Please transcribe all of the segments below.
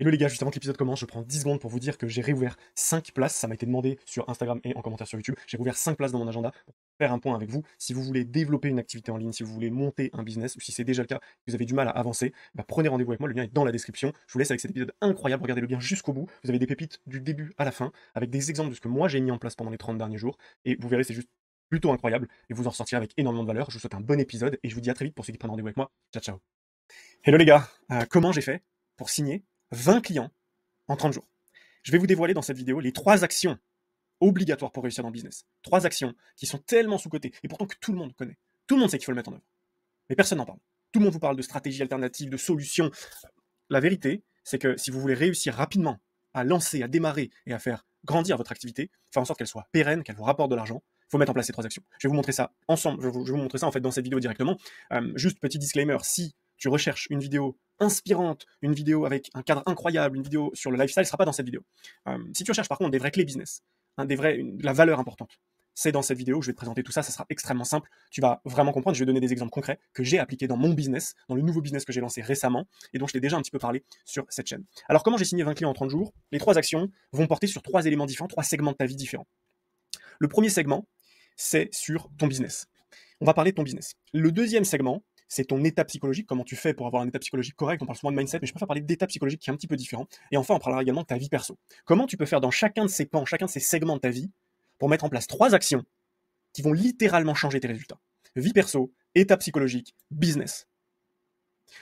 Hello les gars, juste avant que l'épisode commence, je prends 10 secondes pour vous dire que j'ai réouvert 5 places. Ça m'a été demandé sur Instagram et en commentaire sur YouTube. J'ai réouvert 5 places dans mon agenda pour faire un point avec vous. Si vous voulez développer une activité en ligne, si vous voulez monter un business, ou si c'est déjà le cas, que vous avez du mal à avancer, bah prenez rendez-vous avec moi. Le lien est dans la description. Je vous laisse avec cet épisode incroyable. Regardez-le bien jusqu'au bout. Vous avez des pépites du début à la fin, avec des exemples de ce que moi j'ai mis en place pendant les 30 derniers jours. Et vous verrez, c'est juste plutôt incroyable. Et vous en ressortirez avec énormément de valeur. Je vous souhaite un bon épisode et je vous dis à très vite pour ceux qui prennent rendez-vous avec moi. Ciao, ciao. Hello les gars, comment j'ai fait pour signer 20 clients en 30 jours. Je vais vous dévoiler dans cette vidéo les 3 actions obligatoires pour réussir dans le business. 3 actions qui sont tellement sous-cotées et pourtant que tout le monde connaît. Tout le monde sait qu'il faut le mettre en œuvre. Mais personne n'en parle. Tout le monde vous parle de stratégies alternatives, de solutions. La vérité, c'est que si vous voulez réussir rapidement à lancer, à démarrer et à faire grandir votre activité, faire en sorte qu'elle soit pérenne, qu'elle vous rapporte de l'argent, il faut mettre en place ces 3 actions. Je vais vous montrer ça ensemble. Je vais vous montrer ça en fait dans cette vidéo directement. Juste petit disclaimer, si tu recherches une vidéo inspirante, une vidéo avec un cadre incroyable, une vidéo sur le lifestyle, ne sera pas dans cette vidéo. Si tu recherches par contre des vraies clés business, de la valeur importante, c'est dans cette vidéo où je vais te présenter tout ça. Ça sera extrêmement simple. Tu vas vraiment comprendre. Je vais donner des exemples concrets que j'ai appliqués dans mon business, dans le nouveau business que j'ai lancé récemment et dont je t'ai déjà un petit peu parlé sur cette chaîne. Alors, comment j'ai signé 20 clients en 30 jours? Les 3 actions vont porter sur 3 éléments différents, 3 segments de ta vie différents. Le premier segment, c'est sur ton business. On va parler de ton business. Le deuxième segment, c'est ton état psychologique, comment tu fais pour avoir un état psychologique correct. On parle souvent de mindset, mais je préfère parler d'état psychologique qui est un petit peu différent. Et enfin, on parlera également de ta vie perso. Comment tu peux faire dans chacun de ces pans, chacun de ces segments de ta vie, pour mettre en place 3 actions qui vont littéralement changer tes résultats. Vie perso, état psychologique, business.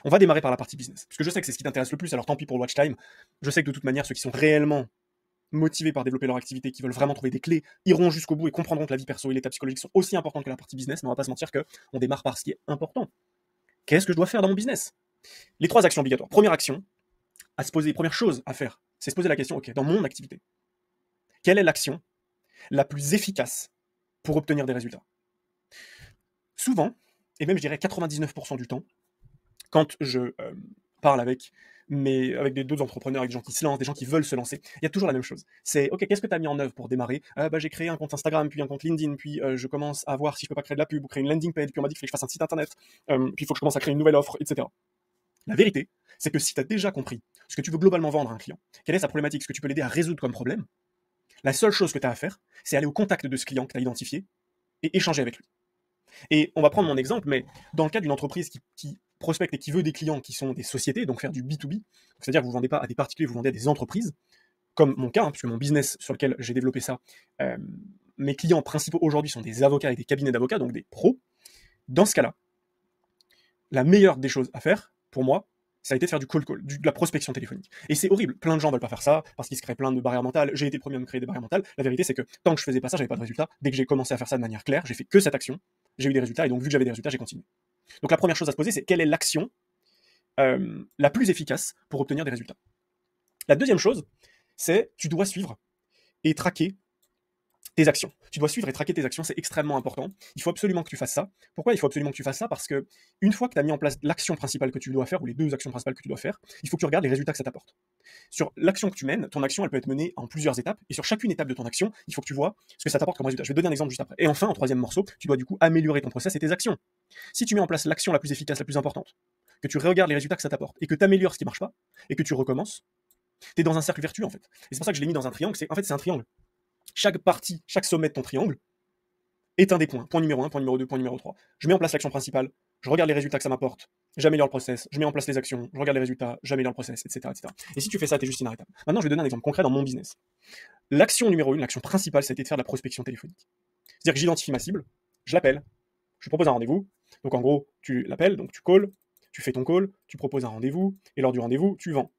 On va démarrer par la partie business, puisque je sais que c'est ce qui t'intéresse le plus, alors tant pis pour le watch time. Je sais que de toute manière, ceux qui sont réellement motivés par développer leur activité, qui veulent vraiment trouver des clés, iront jusqu'au bout et comprendront que la vie perso et l'état psychologique sont aussi importants que la partie business, mais on va pas se mentir qu'on démarre par ce qui est important. Qu'est-ce que je dois faire dans mon business? Les 3 actions obligatoires. Première action, à se poser, première chose à faire, c'est se poser la question, ok, dans mon activité, quelle est l'action la plus efficace pour obtenir des résultats? Souvent, et même je dirais 99% du temps, quand je parle avec d'autres entrepreneurs, avec des gens qui se lancent, des gens qui veulent se lancer, il y a toujours la même chose. C'est, ok, qu'est-ce que tu as mis en œuvre pour démarrer? J'ai créé un compte Instagram, puis un compte LinkedIn, puis je commence à voir si je peux pas créer de la pub ou créer une landing page, puis on m'a dit qu'il fallait que je fasse un site internet, puis il faut que je commence à créer une nouvelle offre, etc. La vérité, c'est que si tu as déjà compris ce que tu veux globalement vendre à un client, quelle est sa problématique, ce que tu peux l'aider à résoudre comme problème, la seule chose que tu as à faire, c'est aller au contact de ce client que tu as identifié et échanger avec lui. Et on va prendre mon exemple, mais dans le cas d'une entreprise qui prospecte et qui veut des clients qui sont des sociétés, donc faire du B2B, c'est-à-dire que vous ne vendez pas à des particuliers, vous vendez à des entreprises, comme mon cas, puisque mon business sur lequel j'ai développé ça, mes clients principaux aujourd'hui sont des avocats et des cabinets d'avocats, donc des pros. Dans ce cas-là, la meilleure des choses à faire, pour moi, ça a été de faire du cold call, de la prospection téléphonique. Et c'est horrible, plein de gens veulent pas faire ça, parce qu'ils se créent plein de barrières mentales, j'ai été le premier à me créer des barrières mentales. La vérité, c'est que tant que je faisais pas ça, j'avais pas de résultat. Dès que j'ai commencé à faire ça de manière claire, j'ai fait que cette action, j'ai eu des résultats, et donc vu que j'avais des résultats, j'ai continué. Donc la première chose à se poser, c'est quelle est l'action la plus efficace pour obtenir des résultats. La deuxième chose, c'est tu dois suivre et traquer tes actions. Tu dois suivre et traquer tes actions, c'est extrêmement important. Il faut absolument que tu fasses ça. Pourquoi il faut absolument que tu fasses ça? Parce que une fois que tu as mis en place l'action principale que tu dois faire, ou les 2 actions principales que tu dois faire, il faut que tu regardes les résultats que ça t'apporte. Sur l'action que tu mènes, ton action, elle peut être menée en plusieurs étapes, et sur chacune étape de ton action, il faut que tu vois ce que ça t'apporte comme résultat. Je vais te donner un exemple juste après. Et enfin, en troisième morceau, tu dois du coup améliorer ton process et tes actions. Si tu mets en place l'action la plus efficace, la plus importante, que tu regardes les résultats que ça t'apporte, et que tu améliores ce qui marche pas, et que tu recommences, tu es dans un cercle vertueux en fait. Et c'est pour ça que je l'ai mis dans un triangle, en fait c'est un triangle. Chaque partie, chaque sommet de ton triangle est un des points. Point numéro 1, point numéro 2, point numéro 3. Je mets en place l'action principale, je regarde les résultats que ça m'apporte, j'améliore le process, je mets en place les actions, je regarde les résultats, j'améliore le process, etc., etc. Et si tu fais ça, t'es juste inarrêtable. Maintenant, je vais donner un exemple concret dans mon business. L'action numéro 1, l'action principale, c'était de faire de la prospection téléphonique. C'est-à-dire que j'identifie ma cible, je l'appelle, je propose un rendez-vous. Donc en gros, tu l'appelles, donc tu calls, tu fais ton call, tu proposes un rendez-vous, et lors du rendez-vous, tu vends.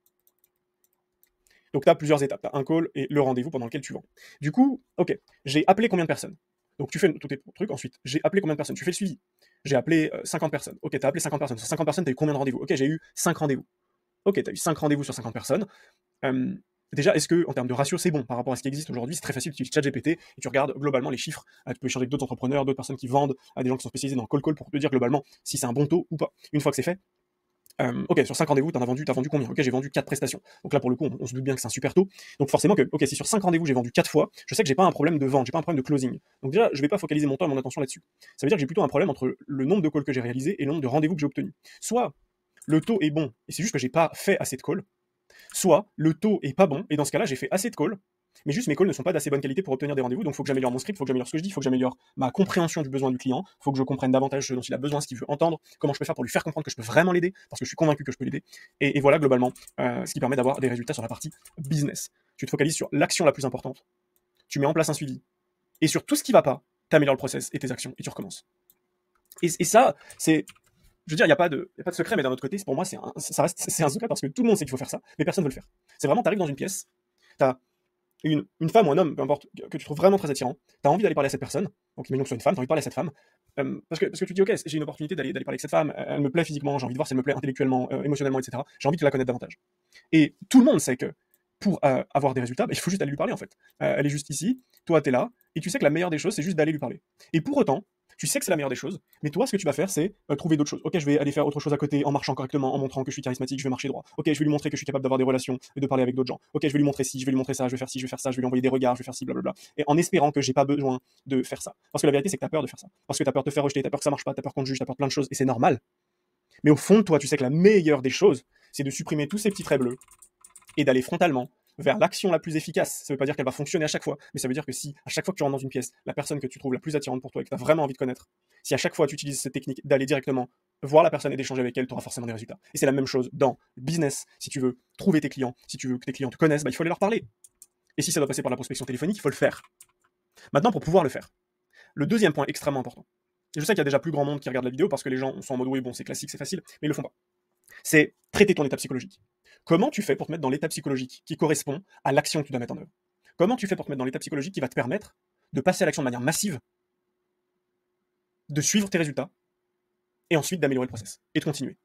Donc tu as plusieurs étapes, tu as un call et le rendez-vous pendant lequel tu vends. Du coup, ok, j'ai appelé combien de personnes? Donc tu fais tous tes trucs, ensuite j'ai appelé combien de personnes? Tu fais le suivi. J'ai appelé 50 personnes. Ok, tu as appelé 50 personnes. Sur 50 personnes, tu as eu combien de rendez-vous? Ok, j'ai eu 5 rendez-vous. Ok, tu as eu 5 rendez-vous sur 50 personnes. Déjà, est-ce que en termes de ratio, c'est bon par rapport à ce qui existe aujourd'hui? C'est très facile, tu utilises ChatGPT et tu regardes globalement les chiffres. Tu peux échanger avec d'autres entrepreneurs, d'autres personnes qui vendent, à des gens qui sont spécialisés dans le call pour te dire globalement si c'est un bon taux ou pas. Une fois que c'est fait, ok, sur 5 rendez-vous, t'as vendu combien? Ok, j'ai vendu 4 prestations. Donc là, pour le coup, on se doute bien que c'est un super taux. Donc forcément que, ok, si sur 5 rendez-vous, j'ai vendu 4 fois, je sais que j'ai pas un problème de vente, j'ai pas un problème de closing. Donc déjà, je vais pas focaliser mon temps et mon attention là-dessus. Ça veut dire que j'ai plutôt un problème entre le nombre de calls que j'ai réalisé et le nombre de rendez-vous que j'ai obtenus. Soit le taux est bon, et c'est juste que j'ai pas fait assez de calls, soit le taux est pas bon, et dans ce cas-là, j'ai fait assez de calls, mais juste mes calls ne sont pas d'assez bonne qualité pour obtenir des rendez-vous, donc il faut que j'améliore mon script, il faut que j'améliore ce que je dis, il faut que j'améliore ma compréhension du besoin du client, il faut que je comprenne davantage ce dont il a besoin, ce qu'il veut entendre, comment je peux faire pour lui faire comprendre que je peux vraiment l'aider, parce que je suis convaincu que je peux l'aider, et voilà globalement ce qui permet d'avoir des résultats sur la partie business. Tu te focalises sur l'action la plus importante, tu mets en place un suivi, et sur tout ce qui va pas, tu améliores le process et tes actions, et tu recommences. Et ça, c'est... Je veux dire, il n'y a pas de secret, mais d'un autre côté, pour moi, c'est un secret parce que tout le monde sait qu'il faut faire ça, mais personne ne veut le faire. C'est vraiment, tu arrives dans une pièce, tu as une femme ou un homme, peu importe, que tu trouves vraiment très attirant, tu as envie d'aller parler à cette personne, donc imaginons que ce soit une femme, tu as envie de parler à cette femme, parce que tu te dis, ok, j'ai une opportunité d'aller parler avec cette femme, elle me plaît physiquement, j'ai envie de voir si elle me plaît intellectuellement, émotionnellement, etc. J'ai envie de la connaître davantage. Et tout le monde sait que pour avoir des résultats, il faut juste aller lui parler en fait. Elle est juste ici, toi tu es là, et tu sais que la meilleure des choses, c'est juste d'aller lui parler. Et pour autant, tu sais que c'est la meilleure des choses, mais toi, ce que tu vas faire, c'est trouver d'autres choses. Ok, je vais aller faire autre chose à côté en marchant correctement, en montrant que je suis charismatique, je vais marcher droit. Ok, je vais lui montrer que je suis capable d'avoir des relations et de parler avec d'autres gens. Ok, je vais lui montrer ci, je vais lui montrer ça, je vais faire ci, je vais faire ça, je vais lui envoyer des regards, je vais faire ci, blablabla. Et en espérant que j'ai pas besoin de faire ça. Parce que la vérité, c'est que t'as peur de faire ça. Parce que t'as peur de te faire rejeter, t'as peur que ça marche pas, t'as peur qu'on te juge, t'as peur de plein de choses, et c'est normal. Mais au fond de toi, tu sais que la meilleure des choses, c'est de supprimer tous ces petits traits bleus et d'aller frontalement vers l'action la plus efficace. Ça veut pas dire qu'elle va fonctionner à chaque fois, mais ça veut dire que si à chaque fois que tu rentres dans une pièce, la personne que tu trouves la plus attirante pour toi et que tu as vraiment envie de connaître, si à chaque fois tu utilises cette technique d'aller directement voir la personne et d'échanger avec elle, tu auras forcément des résultats. Et c'est la même chose dans le business. Si tu veux trouver tes clients, si tu veux que tes clients te connaissent, il faut aller leur parler. Et si ça doit passer par la prospection téléphonique, il faut le faire. Maintenant, pour pouvoir le faire, le deuxième point extrêmement important, et je sais qu'il y a déjà plus grand monde qui regarde la vidéo parce que les gens sont en mode oui, bon, c'est classique, c'est facile, mais ils le font pas. C'est traiter ton état psychologique. Comment tu fais pour te mettre dans l'état psychologique qui correspond à l'action que tu dois mettre en œuvre? Comment tu fais pour te mettre dans l'état psychologique qui va te permettre de passer à l'action de manière massive, de suivre tes résultats, et ensuite d'améliorer le process, et de continuer?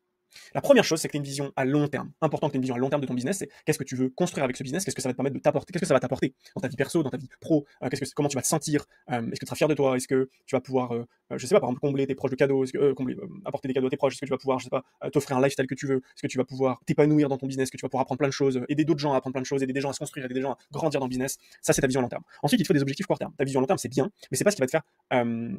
La première chose, c'est que tu as une vision à long terme. Important que tu aies une vision à long terme de ton business, c'est qu'est-ce que tu veux construire avec ce business, qu'est-ce que ça va te permettre de t'apporter, qu'est-ce que ça va t'apporter dans ta vie perso, dans ta vie pro, comment tu vas te sentir, est-ce que tu seras fier de toi, est-ce que tu vas pouvoir, je sais pas, par exemple, combler tes proches de cadeaux, apporter des cadeaux à tes proches, est-ce que tu vas pouvoir, je sais pas, t'offrir un lifestyle que tu veux, est-ce que tu vas pouvoir t'épanouir dans ton business, est-ce que tu vas pouvoir apprendre plein de choses, aider d'autres gens à apprendre plein de choses, aider des gens à se construire, aider des gens à grandir dans le business. Ça, c'est ta vision à long terme. Ensuite, il te faut des objectifs court terme. Ta vision à long terme, c'est bien, mais c'est pas ce qui va te faire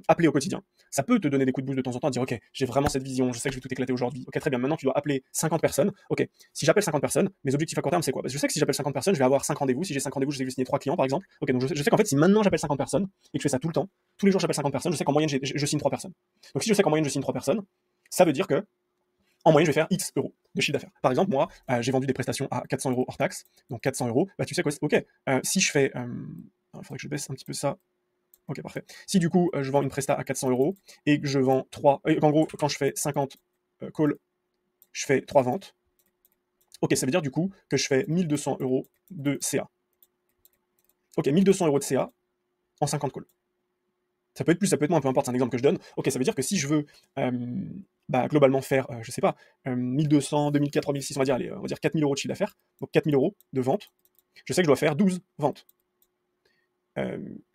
appeler au quotidien. Ça peut te donner des coups de boost de temps en temps, dire ok, j'ai vraiment cette vision, je sais que je vais tout éclater aujourd'hui. Ok, très bien. Maintenant, tu dois appeler 50 personnes. Ok, si j'appelle 50 personnes, mes objectifs à court terme, c'est quoi? Parce que je sais que si j'appelle 50 personnes, je vais avoir 5 rendez-vous. Si j'ai 5 rendez-vous, je sais que je vais signer 3 clients, par exemple. Ok, donc je sais qu'en fait, si maintenant j'appelle 50 personnes et que je fais ça tout le temps, tous les jours j'appelle 50 personnes, je sais qu'en moyenne, je signe 3 personnes. Donc si je sais qu'en moyenne, je signe 3 personnes, ça veut dire que en moyenne, je vais faire X euros de chiffre d'affaires. Par exemple, moi, j'ai vendu des prestations à 400 euros hors taxe, donc 400 euros. Bah, tu sais quoi? Ok, si je fais. Il faudrait que je baisse un petit peu ça. Ok, parfait. Si du coup, je vends une presta à 400 euros et que je vends 3. En gros, quand je fais 50 calls, je fais 3 ventes. Ok, ça veut dire du coup que je fais 1200 euros de CA. Ok, 1200 euros de CA en 50 calls. Ça peut être plus, ça peut être moins, peu importe, c'est un exemple que je donne. Ok, ça veut dire que si je veux globalement faire, je sais pas, 1200, 2004, 3600, on va dire 4000 euros de chiffre d'affaires, donc 4000 euros de vente, je sais que je dois faire 12 ventes.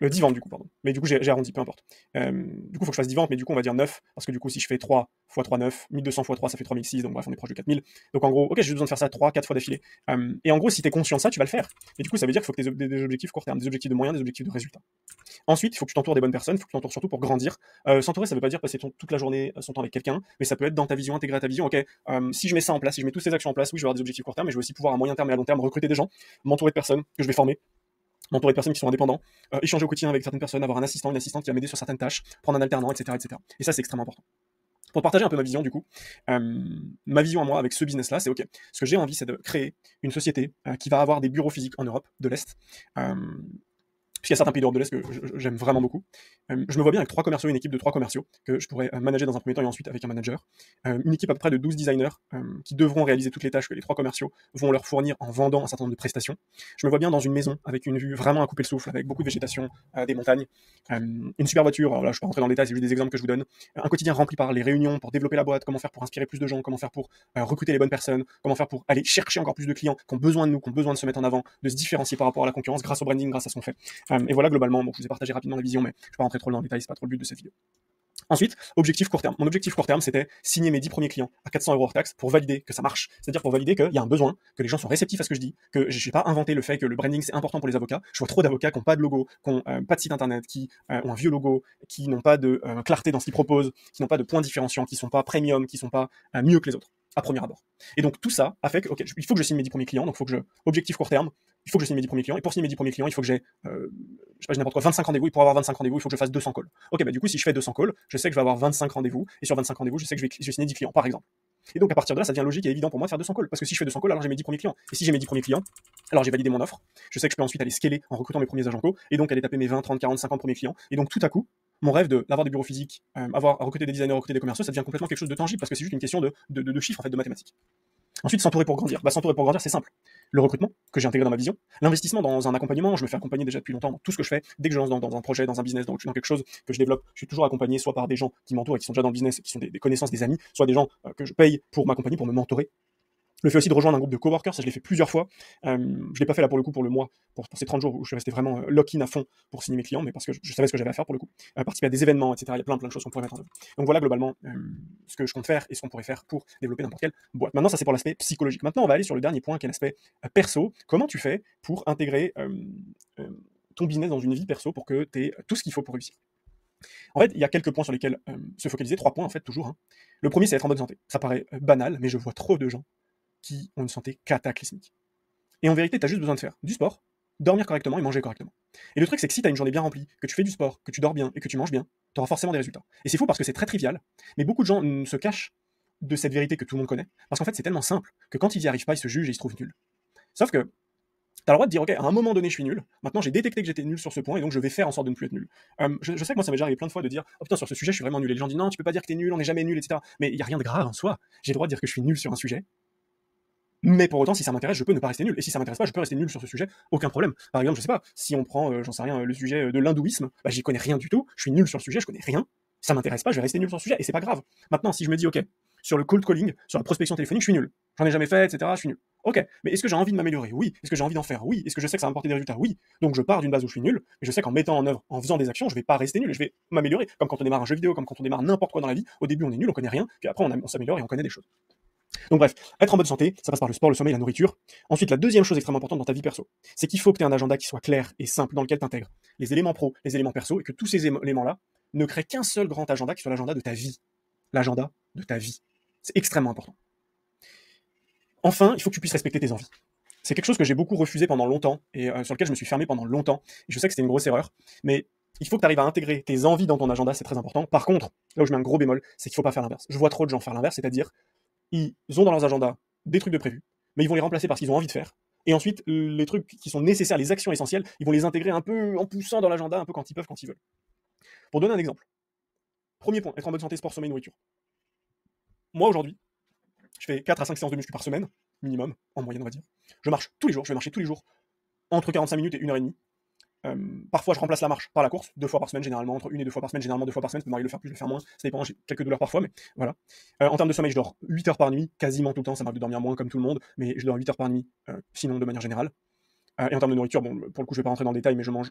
10 ventes du coup, pardon. Mais du coup, j'ai arrondi, peu importe. Du coup, il faut que je fasse 10 ventes, mais du coup, on va dire 9, parce que du coup, si je fais 3 x 3, 9, 1200 x 3, ça fait 3006, donc bref, on est proche de 4000. Donc en gros, ok, j'ai besoin de faire ça 3, 4 fois d'affilée. Et en gros, si tu es conscient de ça, tu vas le faire. Et du coup, ça veut dire qu'il faut que tu aies des objectifs court terme, des objectifs de moyens, des objectifs de résultats. Ensuite, il faut que tu t'entoures des bonnes personnes, il faut que tu t'entoures surtout pour grandir. S'entourer, ça veut pas dire passer toute la journée son temps avec quelqu'un, mais ça peut être dans ta vision, intégrer à ta vision. Ok, si je mets ça en place, si je mets toutes ces actions en place, oui, je vais avoir des objectifs court terme, mais je vais aussi pouvoir à moyen terme et à long terme recruter des gens, m'entourer de personnes que je vais former, m'entourer de personnes qui sont indépendants, échanger au quotidien avec certaines personnes, avoir un assistant, une assistante qui va m'aider sur certaines tâches, prendre un alternant, etc., etc. Et ça, c'est extrêmement important. Pour partager un peu ma vision, du coup, ma vision à moi avec ce business-là, c'est ok. Ce que j'ai envie, c'est de créer une société qui va avoir des bureaux physiques en Europe de l'Est. Puisqu'il y a certains pays d'Europe de l'Est que j'aime vraiment beaucoup. Je me vois bien avec 3 commerciaux, une équipe de 3 commerciaux que je pourrais manager dans un premier temps et ensuite avec un manager. Une équipe à peu près de 12 designers qui devront réaliser toutes les tâches que les 3 commerciaux vont leur fournir en vendant un certain nombre de prestations. Je me vois bien dans une maison avec une vue vraiment à couper le souffle, avec beaucoup de végétation, des montagnes, une super voiture. Alors là, je ne peux pas rentrer dans le détail, c'est juste des exemples que je vous donne. Un quotidien rempli par les réunions pour développer la boîte, comment faire pour inspirer plus de gens, comment faire pour recruter les bonnes personnes, comment faire pour aller chercher encore plus de clients qui ont besoin de nous, qui ont besoin de se mettre en avant, de se différencier par rapport à la concurrence grâce au branding, grâce à ce qu'on fait. Et voilà globalement, bon, je vous ai partagé rapidement la vision, mais je ne vais pas rentrer trop dans le détail, c'est pas trop le but de cette vidéo. Ensuite, objectif court terme. Mon objectif court terme, c'était signer mes 10 premiers clients à 400 euros hors taxe pour valider que ça marche. C'est-à-dire pour valider qu'il y a un besoin, que les gens sont réceptifs à ce que je dis, que je n'ai pas inventé le fait que le branding c'est important pour les avocats. Je vois trop d'avocats qui n'ont pas de logo, qui n'ont pas de site internet, qui ont un vieux logo, qui n'ont pas de clarté dans ce qu'ils proposent, qui n'ont pas de points différenciants, qui ne sont pas premium, qui ne sont pas mieux que les autres. à premier abord. Et donc tout ça a fait que, ok, il faut que je signe mes 10 premiers clients, donc il faut que objectif court terme, il faut que je signe mes 10 premiers clients, et pour signer mes 10 premiers clients, il faut que j'ai, je sais pas, n'importe quoi, 25 rendez-vous, et pour avoir 25 rendez-vous, il faut que je fasse 200 calls. Ok, bah du coup, si je fais 200 calls, je sais que je vais avoir 25 rendez-vous, et sur 25 rendez-vous, je sais que je vais signer 10 clients, par exemple. Et donc à partir de là, ça devient logique et évident pour moi de faire 200 calls, parce que si je fais 200 calls, alors j'ai mes 10 premiers clients. Et si j'ai mes 10 premiers clients, alors j'ai validé mon offre, je sais que je peux ensuite aller scaler en recrutant mes premiers agents co, et donc aller taper mes 20, 30, 40, 50 premiers clients, et donc tout à coup, mon rêve d'avoir des bureaux physiques, avoir à recruter des designers, recruter des commerciaux, ça devient complètement quelque chose de tangible, parce que c'est juste une question de chiffres, en fait, de mathématiques. Ensuite, s'entourer pour grandir. Bah, s'entourer pour grandir, c'est simple. Le recrutement, que j'ai intégré dans ma vision. L'investissement dans un accompagnement, je me fais accompagner déjà depuis longtemps dans tout ce que je fais. Dès que je lance dans un projet, dans un business, dans quelque chose que je développe, je suis toujours accompagné soit par des gens qui m'entourent et qui sont déjà dans le business, qui sont des connaissances, des amis, soit des gens que je paye pour m'accompagner, pour me mentorer. Le fait aussi de rejoindre un groupe de coworkers, ça je l'ai fait plusieurs fois. Je l'ai pas fait là pour le coup pour le mois, pour ces 30 jours où je suis resté vraiment lock-in à fond pour signer mes clients, mais parce que je savais ce que j'avais à faire pour le coup. Participer à des événements, etc. Il y a plein de choses qu'on pourrait mettre en œuvre. Donc voilà globalement ce que je compte faire et ce qu'on pourrait faire pour développer n'importe quelle boîte. Maintenant ça c'est pour l'aspect psychologique. Maintenant on va aller sur le dernier point qui est l'aspect perso. Comment tu fais pour intégrer ton business dans une vie perso pour que tu aies tout ce qu'il faut pour réussir? En fait, il y a quelques points sur lesquels se focaliser, 3 points en fait toujours. Hein. Le premier c'est être en bonne santé. Ça paraît banal, mais je vois trop de gens qui ont une santé cataclysmique. Et en vérité, tu as juste besoin de faire du sport, dormir correctement et manger correctement. Et le truc, c'est que si tu as une journée bien remplie, que tu fais du sport, que tu dors bien et que tu manges bien, tu auras forcément des résultats. Et c'est fou parce que c'est très trivial, mais beaucoup de gens se cachent de cette vérité que tout le monde connaît, parce qu'en fait, c'est tellement simple que quand ils n'y arrivent pas, ils se jugent et ils se trouvent nuls. Sauf que tu as le droit de dire, ok, à un moment donné, je suis nul. Maintenant, j'ai détecté que j'étais nul sur ce point et donc je vais faire en sorte de ne plus être nul. Je sais que moi, ça m'est déjà arrivé plein de fois de dire, oh putain, sur ce sujet, je suis vraiment nul. Et les gens disent, non, tu peux pas dire que t'es nul, on n'est jamais nul, etc. Mais il n'y a rien de grave en soi. J'ai le droit de dire que je suis nul sur un sujet. Mais pour autant, si ça m'intéresse, je peux ne pas rester nul. Et si ça m'intéresse pas, je peux rester nul sur ce sujet, aucun problème. Par exemple, je sais pas, si on prend, j'en sais rien, le sujet de l'hindouisme, bah, j'y connais rien du tout, je suis nul sur le sujet, je connais rien, ça m'intéresse pas, je vais rester nul sur le sujet, et c'est pas grave. Maintenant, si je me dis, ok, sur le cold calling, sur la prospection téléphonique, je suis nul. J'en ai jamais fait, etc., je suis nul. Ok, mais est-ce que j'ai envie de m'améliorer? Oui. Est-ce que j'ai envie d'en faire? Oui. Est-ce que je sais que ça va m'apporter des résultats? Oui. Donc je pars d'une base où je suis nul, mais je sais qu'en mettant en œuvre, en faisant des actions, je vais pas rester nul, et je vais m'améliorer. Comme quand on démarre un jeu vidéo, comme quand on démarre n'importe quoi dans la vie, au début on est nul, on connaît rien, puis après on s'améliore et on connaît des choses. Donc bref, être en bonne santé, ça passe par le sport, le sommeil, la nourriture. Ensuite, la deuxième chose extrêmement importante dans ta vie perso, c'est qu'il faut que tu aies un agenda qui soit clair et simple dans lequel tu intègres les éléments pro, les éléments perso, et que tous ces éléments-là ne créent qu'un seul grand agenda qui soit l'agenda de ta vie. L'agenda de ta vie. C'est extrêmement important. Enfin, il faut que tu puisses respecter tes envies. C'est quelque chose que j'ai beaucoup refusé pendant longtemps et sur lequel je me suis fermé pendant longtemps. Et je sais que c'était une grosse erreur, mais il faut que tu arrives à intégrer tes envies dans ton agenda, c'est très important. Par contre, là où je mets un gros bémol, c'est qu'il ne faut pas faire l'inverse. Je vois trop de gens faire l'inverse, c'est-à-dire ils ont dans leurs agendas des trucs de prévus, mais ils vont les remplacer par ce qu'ils ont envie de faire. Et ensuite, les trucs qui sont nécessaires, les actions essentielles, ils vont les intégrer un peu en poussant dans l'agenda, un peu quand ils peuvent, quand ils veulent. Pour donner un exemple, premier point, être en bonne santé, sport, sommeil, nourriture. Moi, aujourd'hui, je fais 4 à 5 séances de muscu par semaine, minimum, en moyenne, on va dire. Je marche tous les jours, je vais marcher tous les jours, entre 45 minutes et 1h30. Parfois, je remplace la marche par la course, 2 fois par semaine, généralement, entre 1 et 2 fois par semaine, généralement 2 fois par semaine, ça peut m'arriver de le faire plus, je vais le faire moins, ça dépend, j'ai quelques douleurs parfois, mais voilà. En termes de sommeil, je dors 8 heures par nuit, quasiment tout le temps, ça m'arrive de dormir moins comme tout le monde, mais je dors 8 heures par nuit, sinon de manière générale. Et en termes de nourriture, bon, pour le coup, je vais pas rentrer dans le détail, mais je mange,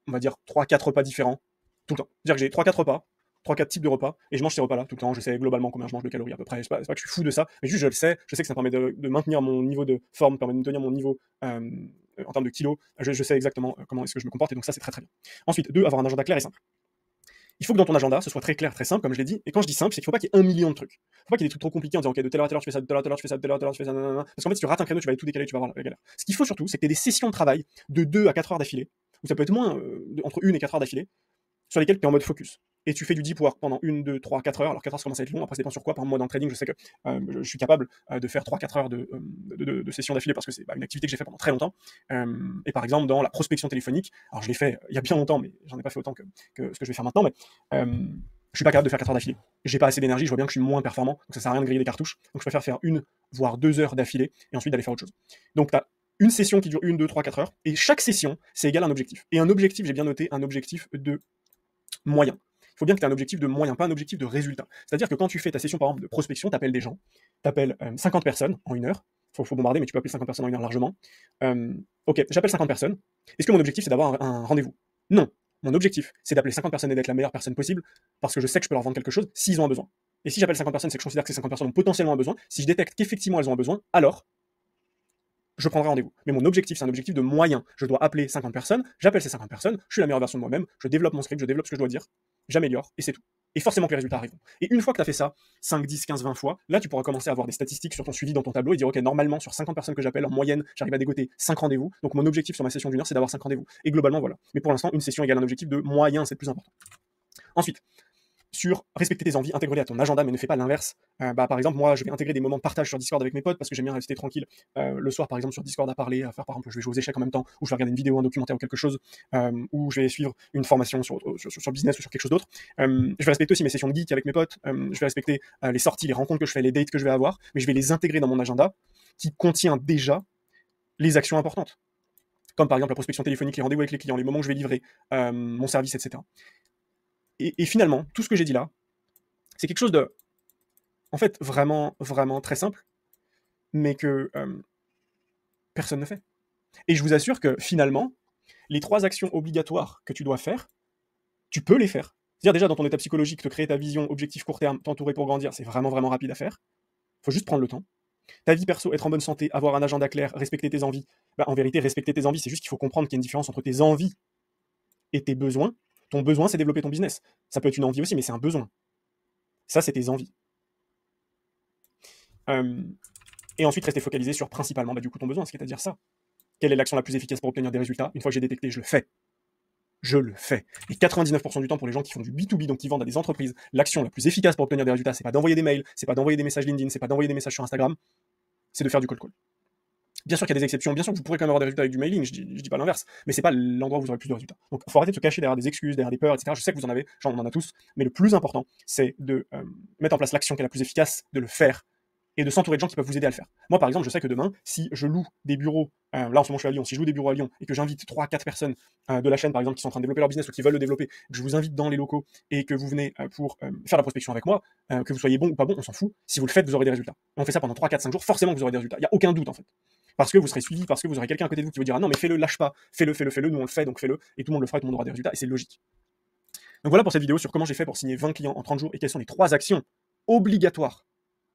on va dire, 3-4 repas différents, tout le temps. C'est-à-dire que j'ai 3-4 repas, 3-4 types de repas, et je mange ces repas-là tout le temps, je sais globalement combien je mange de calories à peu près, c'est pas que je suis fou de ça, mais juste je le sais, je sais que ça permet de maintenir mon niveau de forme, permet de tenir mon niveau en termes de kilos, je sais exactement comment est-ce que je me comporte, et donc ça c'est très très bien. Ensuite, 2, avoir un agenda clair et simple. Il faut que dans ton agenda, ce soit très clair, très simple, comme je l'ai dit, et quand je dis simple, c'est qu'il faut pas qu'il y ait 1 million de trucs. Il faut pas qu'il y ait des trucs trop compliqués en disant, ok, de telle heure à telle heure, tu fais ça, de telle heure à telle heure, tu fais ça, de telle heure à telle heure, tu fais ça, nanana. Parce qu'en fait, si tu rates un créneau, tu vas aller tout décaler, tu vas avoir la galère. Ce qu'il faut surtout, c'est que tu aies des sessions de travail de 2 à 4 heures d'affilée, ou ça peut être moins, entre 1 et 4 heures d'affilée, sur lesquelles tu es en mode focus. Et tu fais du deep work pendant 1, 2, 3, 4 heures. Alors 4 heures, ça commence à être long, après ça dépend sur quoi. Par exemple, moi dans le trading, je sais que je suis capable de faire 3-4 heures de sessions d'affilée parce que c'est une activité que j'ai fait pendant très longtemps. Et par exemple, dans la prospection téléphonique, alors je l'ai fait il y a bien longtemps, mais j'en ai pas fait autant que ce que je vais faire maintenant, mais je suis pas capable de faire 4 heures d'affilée. J'ai pas assez d'énergie, je vois bien que je suis moins performant, donc ça sert à rien de griller des cartouches. Donc je préfère faire 1 voire 2 heures d'affilée et ensuite d'aller faire autre chose. Donc tu as une session qui dure 1, 2, 3, 4 heures, et chaque session, c'est égal à un objectif. Et un objectif, j'ai bien noté, un objectif de moyen. Il faut bien que tu aies un objectif de moyen, pas un objectif de résultat. C'est-à-dire que quand tu fais ta session, par exemple, de prospection, tu appelles des gens, tu appelles 50 personnes en 1 heure, il faut bombarder, mais tu peux appeler 50 personnes en 1 heure largement. Ok, j'appelle 50 personnes. Est-ce que mon objectif, c'est d'avoir un rendez-vous? Non. Mon objectif, c'est d'appeler 50 personnes et d'être la meilleure personne possible, parce que je sais que je peux leur vendre quelque chose s'ils ont un besoin. Et si j'appelle 50 personnes, c'est que je considère que ces 50 personnes ont potentiellement un besoin. Si je détecte qu'effectivement elles ont un besoin, alors je prendrai rendez-vous. Mais mon objectif, c'est un objectif de moyen. Je dois appeler 50 personnes, j'appelle ces 50 personnes, je suis la meilleure version de moi-même, je développe mon script, je développe ce que je dois dire, j'améliore, et c'est tout. Et forcément que les résultats arriveront. Et une fois que tu as fait ça, 5, 10, 15, 20 fois, là, tu pourras commencer à avoir des statistiques sur ton suivi dans ton tableau et dire, OK, normalement, sur 50 personnes que j'appelle, en moyenne, j'arrive à dégoter 5 rendez-vous. Donc, mon objectif sur ma session d'1 heure, c'est d'avoir 5 rendez-vous. Et globalement, voilà. Mais pour l'instant, une session égale un objectif de moyen, c'est le plus important. Ensuite, sur respecter tes envies, intégrer-les à ton agenda, mais ne fais pas l'inverse. Par exemple, moi, je vais intégrer des moments de partage sur Discord avec mes potes parce que j'aime bien rester tranquille le soir, par exemple, sur Discord à parler, à faire, par exemple, je vais jouer aux échecs en même temps, ou je vais regarder une vidéo, un documentaire ou quelque chose, ou je vais suivre une formation sur business ou sur quelque chose d'autre. Je vais respecter aussi mes sessions de geek avec mes potes, je vais respecter les sorties, les rencontres que je fais, les dates que je vais avoir, mais je vais les intégrer dans mon agenda qui contient déjà les actions importantes. Comme par exemple la prospection téléphonique, les rendez-vous avec les clients, les moments que je vais livrer, mon service, etc. Et finalement, tout ce que j'ai dit là, c'est quelque chose de, en fait, vraiment, vraiment très simple, mais que personne ne fait. Et je vous assure que finalement, les 3 actions obligatoires que tu dois faire, tu peux les faire. C'est-à-dire déjà dans ton état psychologique, te créer ta vision, objectif court terme, t'entourer pour grandir, c'est vraiment, vraiment rapide à faire. Il faut juste prendre le temps. Ta vie perso, être en bonne santé, avoir un agenda clair, respecter tes envies. En vérité, respecter tes envies, c'est juste qu'il faut comprendre qu'il y a une différence entre tes envies et tes besoins. Ton besoin, c'est développer ton business. Ça peut être une envie aussi, mais c'est un besoin. Ça, c'est tes envies. Et ensuite, rester focalisé sur principalement du coup ton besoin, c'est-à-dire ça. Quelle est l'action la plus efficace pour obtenir des résultats? Une fois que j'ai détecté, je le fais. Je le fais. Et 99% du temps, pour les gens qui font du B2B, donc qui vendent à des entreprises, l'action la plus efficace pour obtenir des résultats, c'est pas d'envoyer des mails, c'est pas d'envoyer des messages LinkedIn, c'est pas d'envoyer des messages sur Instagram, c'est de faire du cold call. Bien sûr qu'il y a des exceptions, bien sûr que vous pourrez quand même avoir des résultats avec du mailing, je dis pas l'inverse, mais c'est pas l'endroit où vous aurez plus de résultats. Donc il faut arrêter de se cacher derrière des excuses, derrière des peurs, etc. Je sais que vous en avez, genre on en a tous, mais le plus important, c'est de mettre en place l'action qui est la plus efficace, de le faire, et de s'entourer de gens qui peuvent vous aider à le faire. Moi, par exemple, je sais que demain, si je loue des bureaux, là en ce moment je suis à Lyon, si je loue des bureaux à Lyon et que j'invite 3-4 personnes de la chaîne, par exemple, qui sont en train de développer leur business ou qui veulent le développer, que je vous invite dans les locaux et que vous venez pour faire la prospection avec moi, que vous soyez bon ou pas bon, on s'en fout. Si vous le faites, vous aurez des résultats. On fait ça pendant 3-4-5 jours, forcément que vous aurez des résultats. Il n'y a aucun doute en fait. Parce que vous serez suivi, parce que vous aurez quelqu'un à côté de vous qui vous dira non, mais fais-le, lâche pas, fais-le, nous on le fait, donc fais-le, et tout le monde le fera, et tout le monde aura des résultats, et c'est logique. Donc voilà pour cette vidéo sur comment j'ai fait pour signer 20 clients en 30 jours et quelles sont les 3 actions obligatoires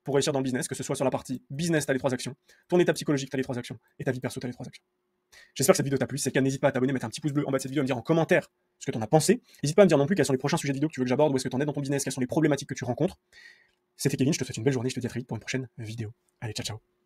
pour réussir dans le business, que ce soit sur la partie business, tu as les 3 actions, ton état psychologique, tu as les 3 actions, et ta vie perso, tu as les 3 actions. J'espère que cette vidéo t'a plu. Si c'est le cas, n'hésite pas à t'abonner, mettre un petit pouce bleu en bas de cette vidéo, à me dire en commentaire ce que tu en as pensé. N'hésite pas à me dire non plus quels sont les prochains sujets de vidéo que tu veux que j'aborde, où est-ce que tu en es dans ton business, quelles sont les problématiques que tu rencontres. C'était Kevin, je te souhaite une belle journée, je te dis à très vite pour une prochaine vidéo. Allez, ciao ciao.